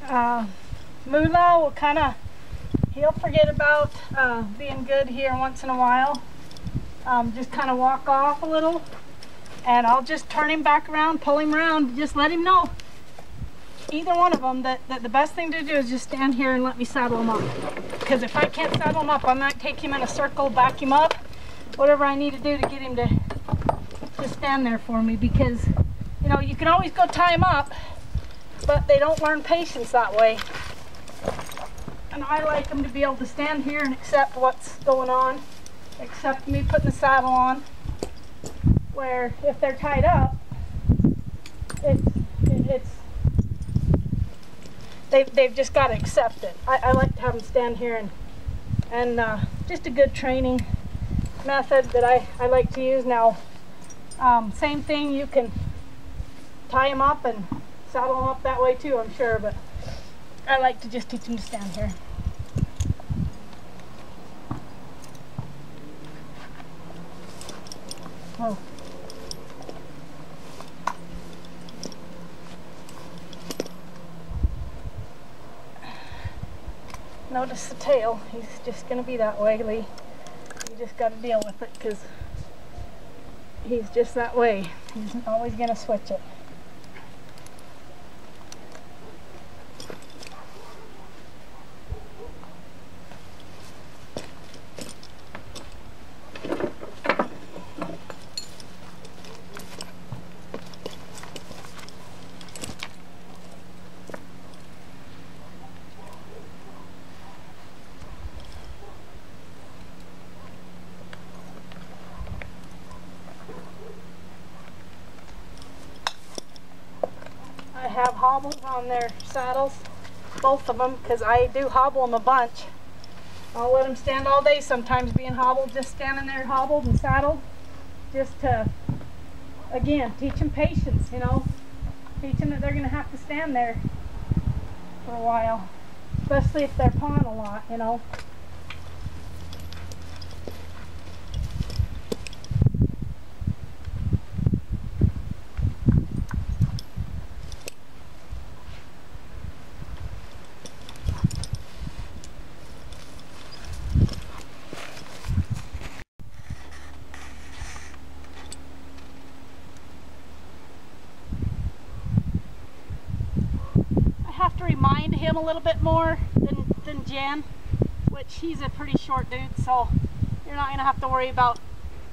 Moola will he'll forget about being good here once in a while. Just kind of walk off a little, and I'll just turn him back around, pull him around, just let him know, either one of them, that the best thing to do is just stand here and let me saddle him up. Because if I can't saddle him up, I might take him in a circle, back him up, whatever I need to do to get him to stand there for me. Because, you know, you can always go tie him up, but they don't learn patience that way. And I like them to be able to stand here and accept what's going on, accept me putting the saddle on, where if they're tied up, they've just got to accept it. I like to have them stand here, and just a good training method that I like to use. Now, same thing, you can tie them up and saddle them up that way too, I'm sure, but I like to just teach them to stand here. Oh. Notice the tail. He's just going to be that way, Lee. You just got to deal with it because he's just that way. He's always going to switch it. I have hobbles on their saddles, both of them, because I do hobble them a bunch. I'll let them stand all day sometimes being hobbled, just standing there hobbled and saddled, just to, again, teach them patience, you know, teach them that they're going to have to stand there for a while, especially if they're pawing a lot, you know. To remind him a little bit more than Jen, which he's a pretty short dude, so you're not going to have to worry about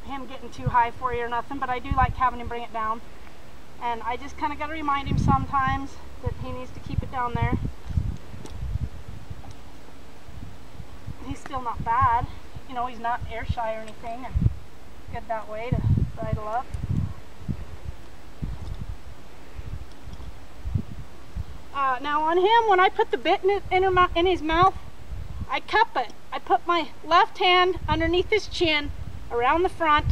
him getting too high for you or nothing, but I do like having him bring it down, and I just kind of got to remind him sometimes that he needs to keep it down there. He's still not bad, you know, he's not air shy or anything, and good that way to bridle up. Now on him, when I put the bit in his mouth, I cup it. I put my left hand underneath his chin, around the front,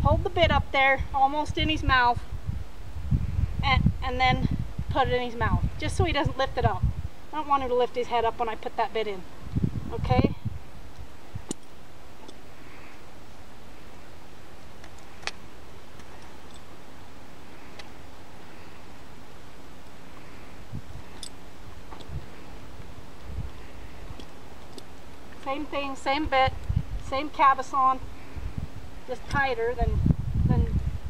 hold the bit up there, almost in his mouth, and then put it in his mouth, just so he doesn't lift it up. I don't want him to lift his head up when I put that bit in, okay? Same thing, same bit, same cabezon, just tighter than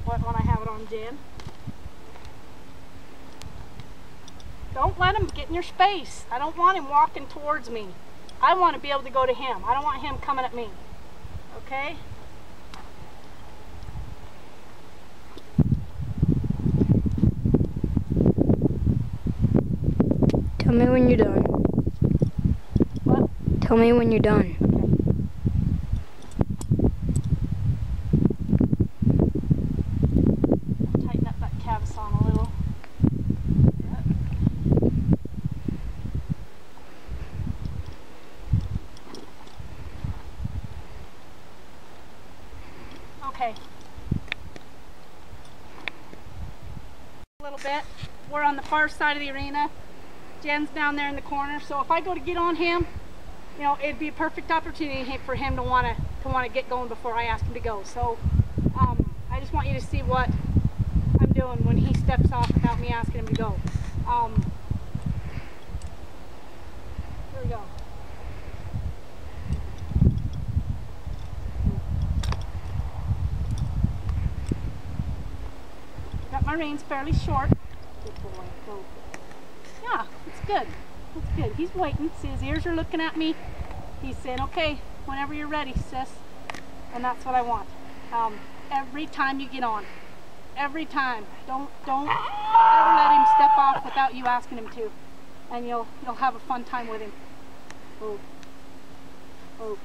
when I have it on Jen. Don't let him get in your space. I don't want him walking towards me. I want to be able to go to him. I don't want him coming at me. Okay? Tell me when you're done. What? Tell me when you're done. Tighten up that cabezon a little. Okay. A little bit. We're on the far side of the arena. Jen's down there in the corner, so if I go to get on him, you know, it'd be a perfect opportunity for him to want to get going before I ask him to go. So I just want you to see what I'm doing when he steps off without me asking him to go. we go. Got my reins fairly short. Good boy. Go. Yeah, it's good. It's good. He's waiting. See, his ears are looking at me. He's saying, okay, whenever you're ready, sis. And that's what I want. Every time you get on. Every time. Don't ever let him step off without you asking him to. And you'll have a fun time with him. Oh. Oh.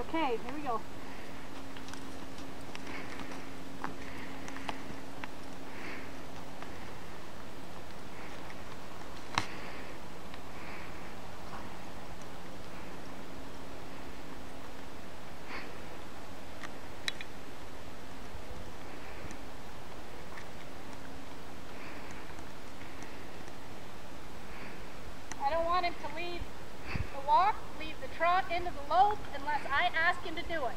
Okay, here we go. I want him to leave the walk, leave the trot into the lope unless I ask him to do it.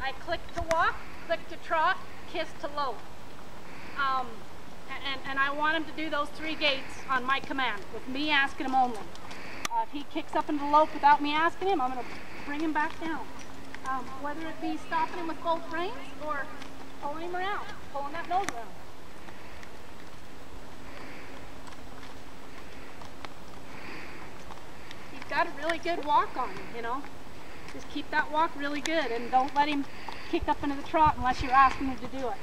I click to walk, click to trot, kiss to lope. And I want him to do those 3 gaits on my command, with me asking him only. If he kicks up into the lope without me asking him, I'm going to bring him back down. Whether it be stopping him with both reins or pulling him around, pulling that nose around. Got a really good walk on him, you know. Just keep that walk really good and don't let him kick up into the trot unless you're asking him to do it.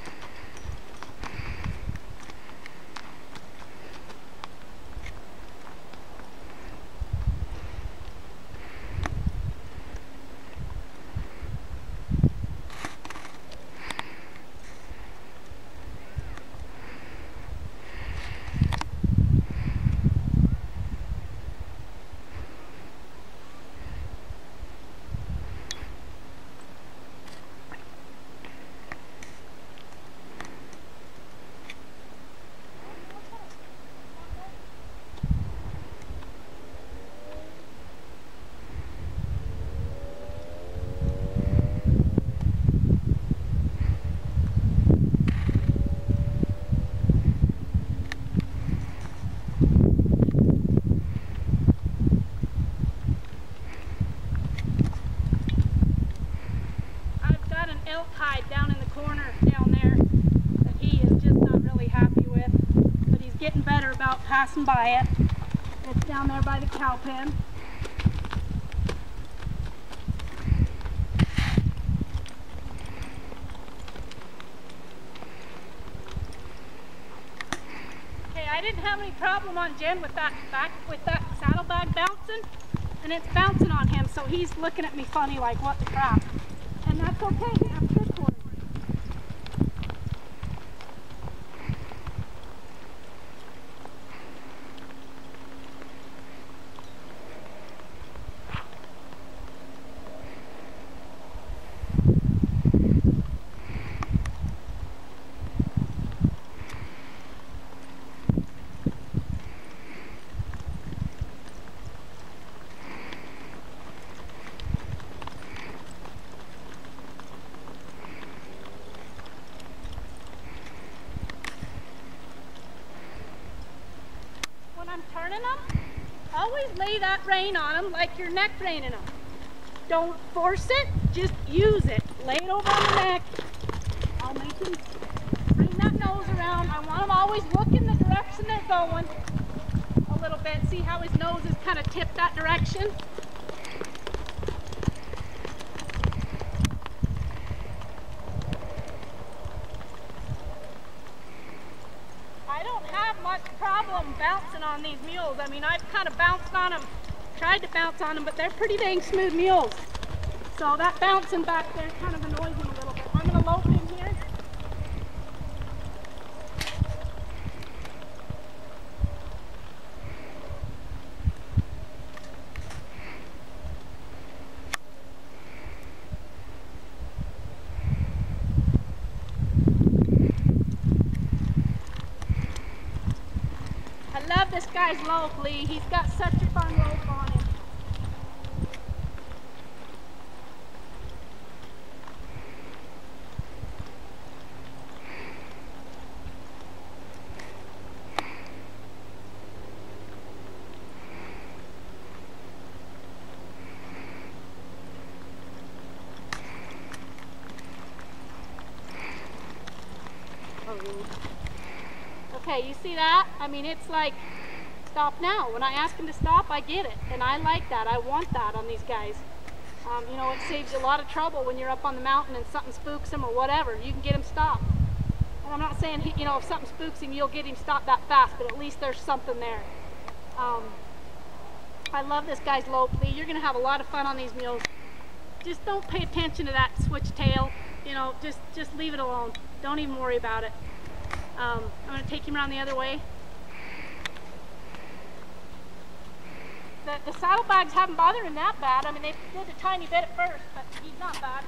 Hide down in the corner down there that he is just not really happy with, but he's getting better about passing by it. It's down there by the cow pen. Okay, I didn't have any problem on Jen with that saddlebag bouncing, and it's bouncing on him, so he's looking at me funny like, what the crap? And that's okay. That's good for him. I'm turning them, always lay that rein on them like you're neck reining them. Don't force it, just use it. Lay it over on the neck. I'll make him bring that nose around. I want him always looking the direction they're going a little bit. See how his nose is kind of tipped that direction? I don't have much problem bouncing on these mules. I mean, I've kind of bounced on them, tried to bounce on them, but they're pretty dang smooth mules. So that bouncing back there kind of annoys them a little bit. I'm going to lope in here. I love this guy's lope, Lee. He's got such a fun lope on him. Okay, you see that? I mean, it's like, stop now. When I ask him to stop, I get it. And I like that. I want that on these guys. You know, it saves you a lot of trouble when you're up on the mountain and something spooks him or whatever. You can get him stopped. And I'm not saying, you know, if something spooks him, you'll get him stopped that fast, but at least there's something there. I love this guy's lope, Lee. You're going to have a lot of fun on these mules. Just don't pay attention to that switch tail. You know, just leave it alone. Don't even worry about it. I'm going to take him around the other way. The saddlebags haven't bothered him that bad. I mean, they did a tiny bit at first, but he's not bad.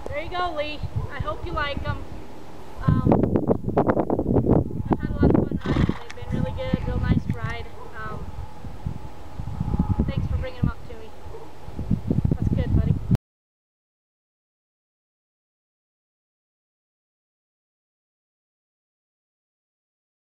There you go, Lee. I hope you like them.